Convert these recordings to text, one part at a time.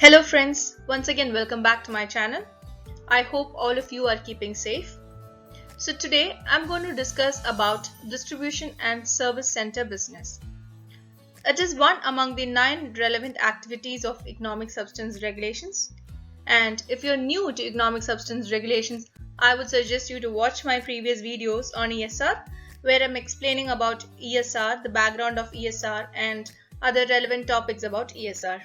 Hello friends, once again welcome back to my channel. I hope all of you are keeping safe. So today I'm going to discuss about distribution and service center business. It is one among the 9 relevant activities of economic substance regulations. And if you're new to economic substance regulations, I would suggest you to watch my previous videos on ESR, where I'm explaining about ESR, the background of ESR and other relevant topics about ESR.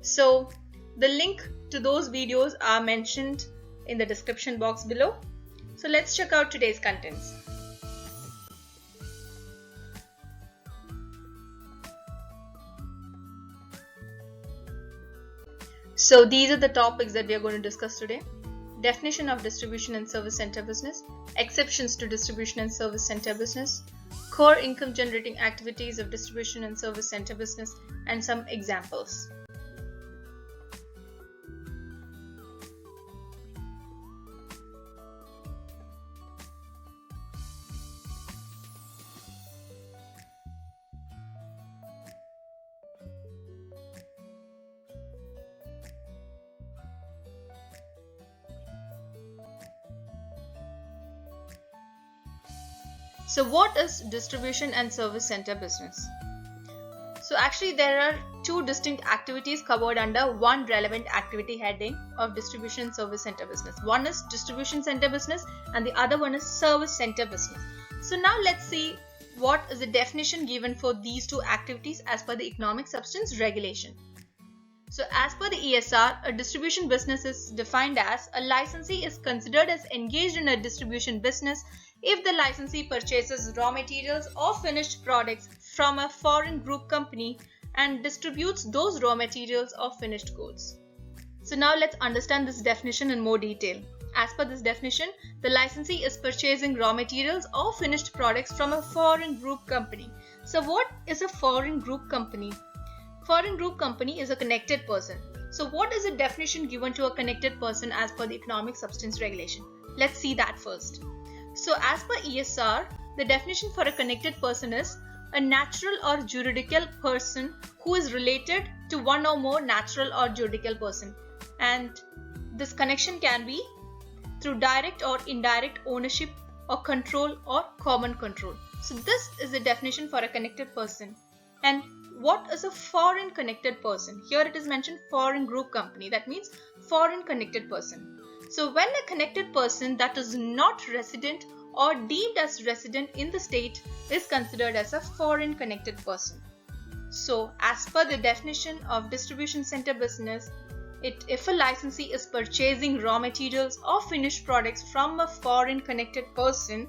So the link to those videos are mentioned in the description box below. So let's check out today's contents. So these are the topics that we are going to discuss today. Definition of distribution and service center business, exceptions to distribution and service center business, core income generating activities of distribution and service center business, and some examples. So what is distribution and service center business? So actually there are two distinct activities covered under one relevant activity heading of distribution and service center business. One is distribution center business and the other one is service center business. So now let's see what is the definition given for these two activities as per the economic substance regulation. So as per the ESR, a distribution business is defined as a licensee is considered as engaged in a distribution business if the licensee purchases raw materials or finished products from a foreign group company and distributes those raw materials or finished goods. So now let's understand this definition in more detail. As per this definition, the licensee is purchasing raw materials or finished products from a foreign group company. So what is a foreign group company? Foreign group company is a connected person. So what is the definition given to a connected person as per the economic substance regulation? Let's see that first. So as per ESR, the definition for a connected person is a natural or juridical person who is related to one or more natural or juridical person. And this connection can be through direct or indirect ownership or control or common control. So this is the definition for a connected person. And what is a foreign connected person? Here it is mentioned foreign group company. That means foreign connected person. So when a connected person that is not resident or deemed as resident in the state is considered as a foreign connected person. So as per the definition of distribution center business, if a licensee is purchasing raw materials or finished products from a foreign connected person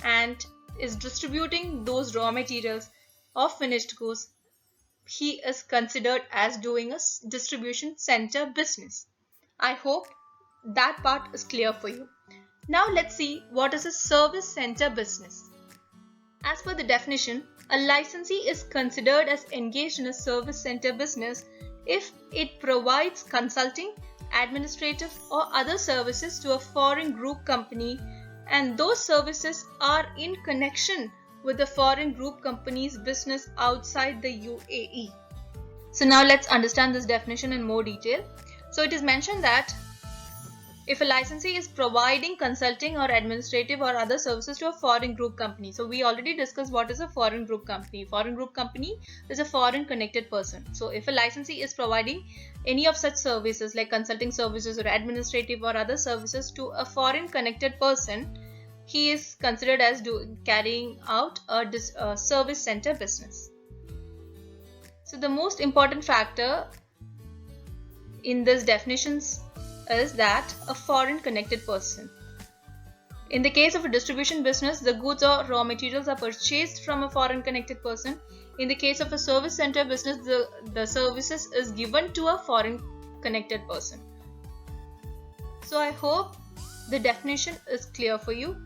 and is distributing those raw materials or finished goods, he is considered as doing a distribution center business. I hope that part is clear for you. Now let's see what is a service center business. As per the definition, a licensee is considered as engaged in a service center business if it provides consulting, administrative or other services to a foreign group company and those services are in connection with the foreign group company's business outside the UAE. So now let's understand this definition in more detail. So it is mentioned that if a licensee is providing consulting or administrative or other services to a foreign group company. So we already discussed what is a foreign group company. Foreign group company is a foreign connected person. So if a licensee is providing any of such services like consulting services or administrative or other services to a foreign connected person, he is considered as carrying out a service center business. So the most important factor in this definitions is that a foreign connected person. In the case of a distribution business, the goods or raw materials are purchased from a foreign connected person. In the case of a service center business, the services is given to a foreign connected person. So I hope the definition is clear for you.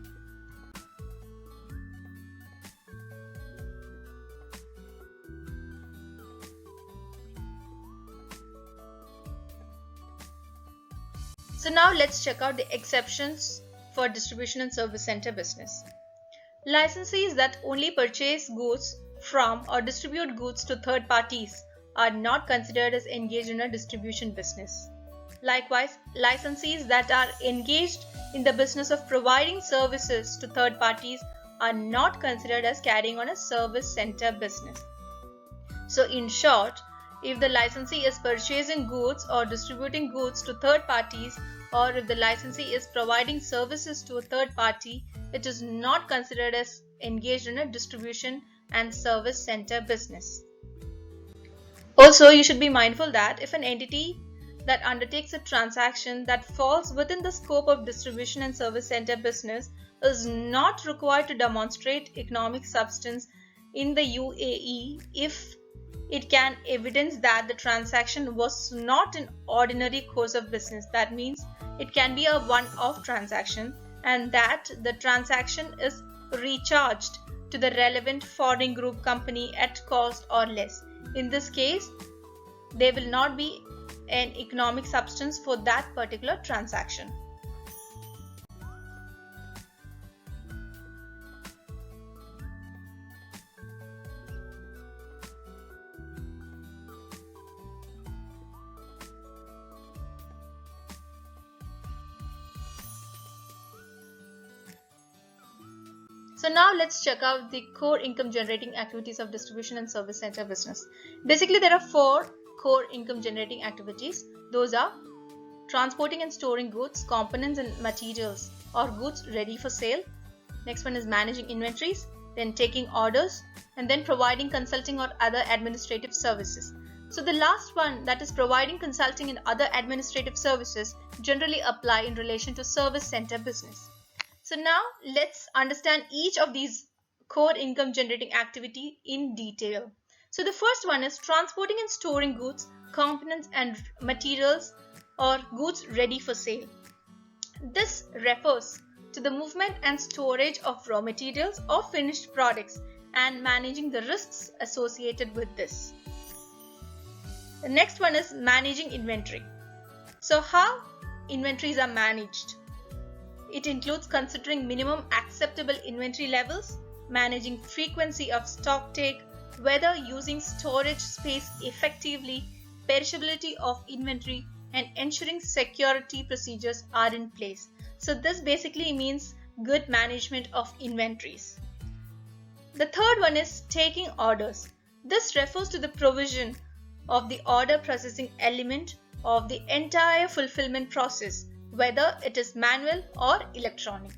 So now let's check out the exceptions for distribution and service center business. Licensees that only purchase goods from or distribute goods to third parties are not considered as engaged in a distribution business. Likewise, licensees that are engaged in the business of providing services to third parties are not considered as carrying on a service center business. So in short, if the licensee is purchasing goods or distributing goods to third parties, or if the licensee is providing services to a third party, it is not considered as engaged in a distribution and service center business. Also, you should be mindful that if an entity that undertakes a transaction that falls within the scope of distribution and service center business is not required to demonstrate economic substance in the UAE if it can evidence that the transaction was not an ordinary course of business. That means it can be a one-off transaction and that the transaction is recharged to the relevant foreign group company at cost or less. In this case, there will not be an economic substance for that particular transaction. So now let's check out the core income generating activities of distribution and service center business. Basically, there are 4 core income generating activities. Those are transporting and storing goods, components and materials or goods ready for sale. Next one is managing inventories, then taking orders, and then providing consulting or other administrative services. So the last one, that is providing consulting and other administrative services, generally apply in relation to service center business. So now let's understand each of these core income generating activity in detail. So the first one is transporting and storing goods, components and materials or goods ready for sale. This refers to the movement and storage of raw materials or finished products and managing the risks associated with this. The next one is managing inventory. So how inventories are managed? It includes considering minimum acceptable inventory levels, managing frequency of stock take, whether using storage space effectively, perishability of inventory, and ensuring security procedures are in place. So this basically means good management of inventories. The third one is taking orders. This refers to the provision of the order processing element of the entire fulfillment process, whether it is manual or electronic.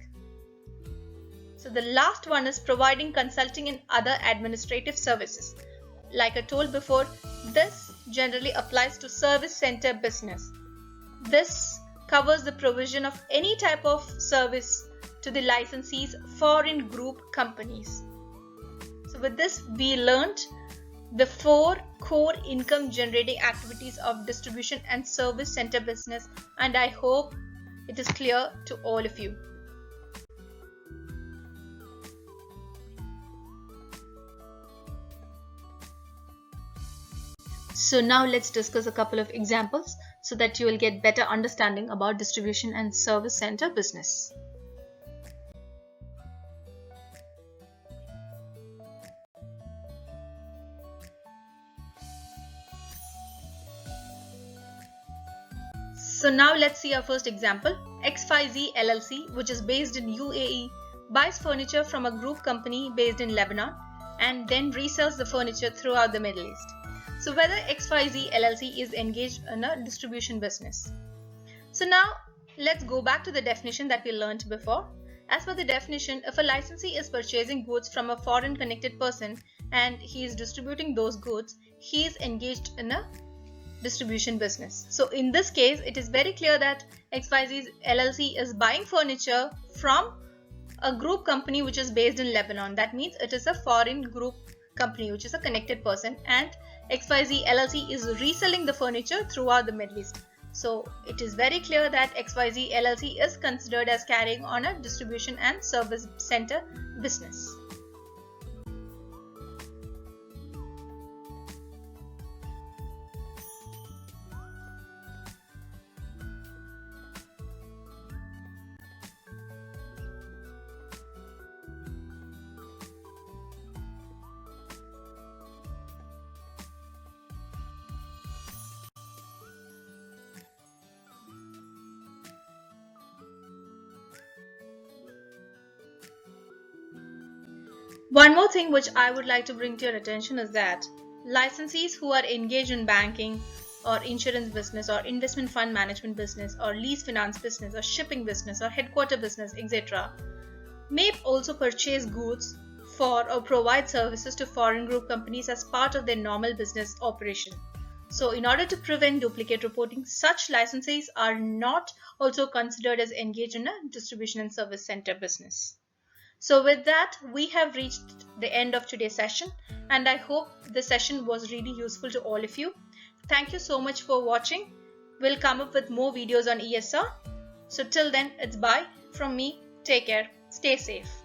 So the last one is providing consulting and other administrative services. Like I told before, this generally applies to service center business. This covers the provision of any type of service to the licensee's foreign group companies. So with this, we learned the 4 core income generating activities of distribution and service center business, and I hope it is clear to all of you. So now let's discuss a couple of examples so that you will get better understanding about distribution and service center business. So now let's see our first example. XYZ LLC, which is based in UAE, buys furniture from a group company based in Lebanon and then resells the furniture throughout the Middle East. So whether XYZ LLC is engaged in a distribution business. So now let's go back to the definition that we learned before. As per the definition, if a licensee is purchasing goods from a foreign connected person and he is distributing those goods, he is engaged in a distribution business. So in this case, it is very clear that XYZ LLC is buying furniture from a group company which is based in Lebanon. That means it is a foreign group company which is a connected person, and XYZ LLC is reselling the furniture throughout the Middle East. So it is very clear that XYZ LLC is considered as carrying on a distribution and service center business. One more thing which I would like to bring to your attention is that licensees who are engaged in banking or insurance business or investment fund management business or lease finance business or shipping business or headquarter business, etc., may also purchase goods for or provide services to foreign group companies as part of their normal business operation. So in order to prevent duplicate reporting, such licensees are not also considered as engaged in a distribution and service center business. So with that, we have reached the end of today's session, and I hope the session was really useful to all of you. Thank you so much for watching. We'll come up with more videos on ESR. So till then, it's bye from me. Take care. Stay safe.